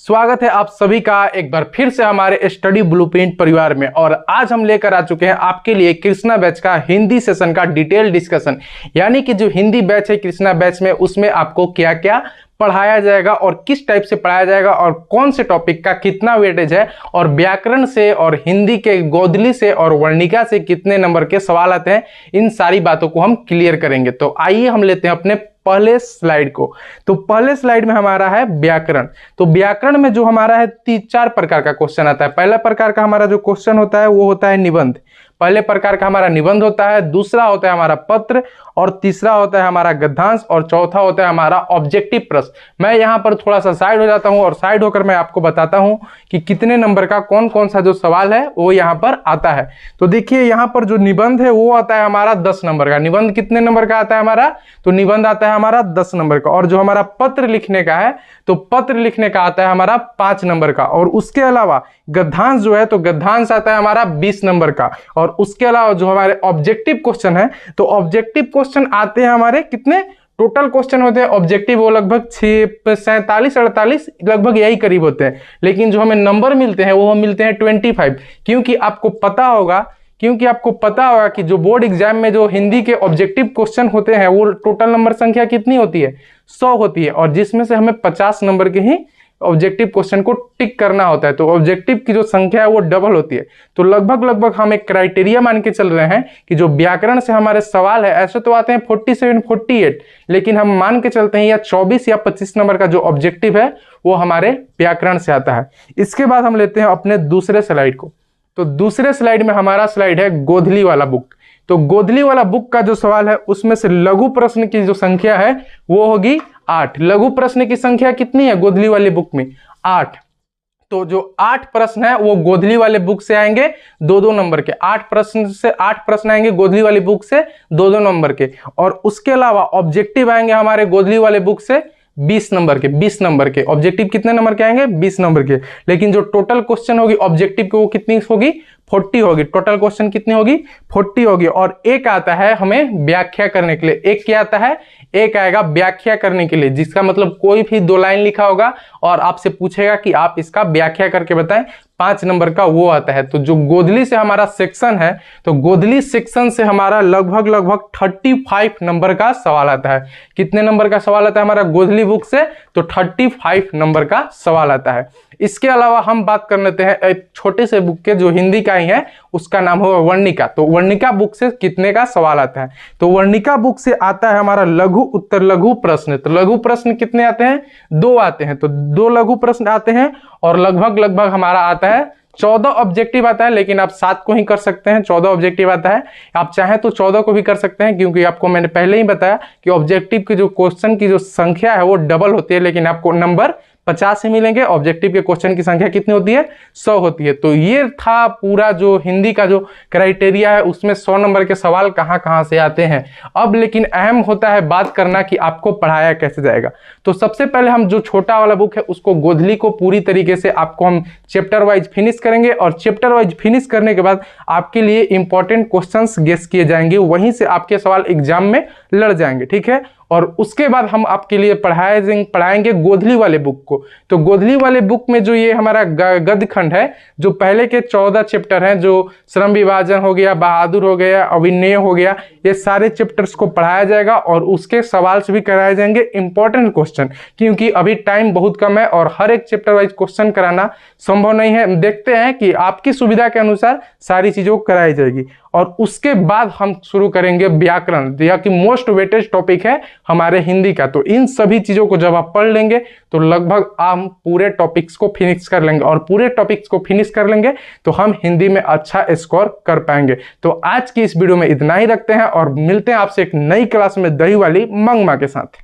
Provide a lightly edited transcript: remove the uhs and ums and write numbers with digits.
स्वागत है आप सभी का एक बार फिर से हमारे स्टडी ब्लूप्रिंट परिवार में। और आज हम लेकर आ चुके हैं आपके लिए कृष्णा बैच का हिंदी सेशन का डिटेल डिस्कशन। यानी कि जो हिंदी बैच है कृष्णा बैच में, उसमें आपको क्या क्या पढ़ाया जाएगा और किस टाइप से पढ़ाया जाएगा और कौन से टॉपिक का कितना वेटेज है और व्याकरण से और हिंदी के गोधली से और वर्णिका से कितने नंबर के सवाल आते हैं, इन सारी बातों को हम क्लियर करेंगे। तो आइए हम लेते हैं अपने पहले स्लाइड को। तो पहले स्लाइड में हमारा है व्याकरण। तो व्याकरण में जो हमारा है 3-4 प्रकार का क्वेश्चन आता है। पहला प्रकार का हमारा जो क्वेश्चन होता है वो होता है निबंध। पहले प्रकार का हमारा निबंध होता है, दूसरा होता है हमारा पत्र, और तीसरा होता है हमारा गद्यांश, और चौथा होता है हमारा ऑब्जेक्टिव प्रश्न। मैं यहाँ पर थोड़ा सा साइड हो जाता हूँ और साइड होकर मैं आपको बताता हूँ कि कितने नंबर का कौन कौन सा जो सवाल है वो यहाँ पर आता है। तो देखिए यहाँ पर जो निबंध है वो आता है हमारा 10 नंबर का। निबंध कितने नंबर का आता है हमारा? तो निबंध आता है हमारा 10 नंबर का। और जो हमारा पत्र लिखने का है तो पत्र लिखने का आता है हमारा 5 नंबर का। और उसके अलावा गद्यांश जो है तो गद्यांश आता है हमारा 20 नंबर का। और उसके अलावा जो हमारे ऑब्जेक्टिव क्वेश्चन है तो ऑब्जेक्टिव क्वेश्चन आते हैं हमारे कितने? टोटल क्वेश्चन होते हैं ऑब्जेक्टिव वो लगभग 47-48 लगभग यही करीब होते हैं। लेकिन जो हमें नंबर मिलते हैं वो मिलते हैं 25। क्योंकि आपको पता होगा कि जो बोर्ड एग्जाम में जो हिंदी के ऑब्जेक्टिव क्वेश्चन होते हैं वो टोटल नंबर संख्या कितनी होती है? 100 होती है। और जिसमें से हमें 50 नंबर के ही ऑब्जेक्टिव क्वेश्चन को टिक करना होता है। तो ऑब्जेक्टिव की जो संख्या है वो डबल होती है। तो लगभग हम एक क्राइटेरिया मान के चल रहे हैं कि जो व्याकरण से हमारे सवाल है ऐसे तो आते हैं 47-48, लेकिन हम मान के चलते हैं या 24 या 25 नंबर का जो ऑब्जेक्टिव है वो हमारे व्याकरण से आता है। इसके बाद हम लेते हैं अपने दूसरे स्लाइड को। तो दूसरे स्लाइड में हमारा स्लाइड है गोधली वाला बुक। तो गोधली वाला बुक का जो सवाल है उसमें से लघु प्रश्न की जो संख्या है वो होगी 8। लघु प्रश्न की संख्या कितनी है गोधली वाले बुक में? 8। तो जो 8 प्रश्न है वो गोधली वाले बुक से आएंगे 2-2 नंबर के। 8 प्रश्न आएंगे गोधली वाली बुक से 2-2 नंबर के। और उसके अलावा ऑब्जेक्टिव आएंगे हमारे गोधली वाले बुक से 20 नंबर के। ऑब्जेक्टिव कितने नंबर के आएंगे? 20 नंबर के। लेकिन जो टोटल क्वेश्चन होगी ऑब्जेक्टिव की वो कितनी होगी? 40 होगी। टोटल क्वेश्चन कितनी होगी? 40 होगी। और एक आता है हमें व्याख्या करने के लिए। एक क्या आता है? एक आएगा व्याख्या करने के लिए, जिसका मतलब कोई भी 2 लाइन लिखा होगा और आपसे पूछेगा कि आप इसका व्याख्या करके बताएं। 5 नंबर का वो आता है। तो जो गोधली से हमारा सेक्शन है तो गोधली सेक्शन से हमारा लगभग 35 नंबर का सवाल आता है। कितने नंबर का सवाल आता है हमारा गोधली बुक से? तो 35 नंबर का सवाल आता है। इसके अलावा हम बात कर लेते हैं एक छोटे से बुक के जो हिंदी का ही है, उसका नाम होगा वर्णिका। तो वर्णिका बुक से कितने का सवाल आता है? तो वर्णिका बुक से आता है हमारा लघु उत्तर लघु प्रश्न। तो लघु प्रश्न कितने आते हैं? 2 आते हैं। तो 2 लघु प्रश्न आते हैं और लगभग हमारा आता है 14 ऑब्जेक्टिव आता है। लेकिन आप 7 को ही कर सकते हैं, 14 ऑब्जेक्टिव आता है। आप चाहें तो 14 को भी कर सकते हैं, क्योंकि आपको मैंने पहले ही बताया कि ऑब्जेक्टिव की जो क्वेश्चन की जो संख्या है वो डबल होती है, लेकिन आपको नंबर 50 ही मिलेंगे। ऑब्जेक्टिव के क्वेश्चन की संख्या कितनी होती है? 100 होती है। तो ये था पूरा जो हिंदी का जो क्राइटेरिया है, उसमें 100 नंबर के सवाल कहां से आते हैं। अब लेकिन अहम होता है बात करना कि आपको पढ़ाया कैसे जाएगा। तो सबसे पहले हम जो छोटा वाला बुक है उसको गोधली को पूरी तरीके से आपको हम चैप्टर वाइज फिनिश करेंगे। और चैप्टर वाइज फिनिश करने के बाद आपके लिए इंपॉर्टेंट क्वेश्चंस गेस किए जाएंगे, वहीं से आपके सवाल एग्जाम में लड़ जाएंगे, ठीक है। और उसके बाद हम आपके लिए पढ़ाएंगे गोधली वाले बुक को। तो गोधली वाले बुक में जो ये हमारा गद्य खंड है, जो पहले के 14 चैप्टर हैं, जो श्रम विभाजन हो गया, बहादुर हो गया, अभिनय हो गया, ये सारे चैप्टर्स को पढ़ाया जाएगा और उसके सवाल से भी कराए जाएंगे इंपॉर्टेंट क्वेश्चन। क्योंकि अभी टाइम बहुत कम है और हर एक चैप्टर वाइज क्वेश्चन कराना संभव नहीं है। देखते हैं कि आपकी सुविधा के अनुसार सारी चीजों को कराई जाएगी। और उसके बाद हम शुरू करेंगे व्याकरण, यह कि मोस्ट वेटेज टॉपिक है हमारे हिंदी का। तो इन सभी चीजों को जब आप पढ़ लेंगे तो लगभग हम पूरे टॉपिक्स को फिनिश कर लेंगे। और पूरे टॉपिक्स को फिनिश कर लेंगे तो हम हिंदी में अच्छा स्कोर कर पाएंगे। तो आज की इस वीडियो में इतना ही रखते हैं और मिलते हैं आपसे एक नई क्लास में दही वाली मंगमा के साथ।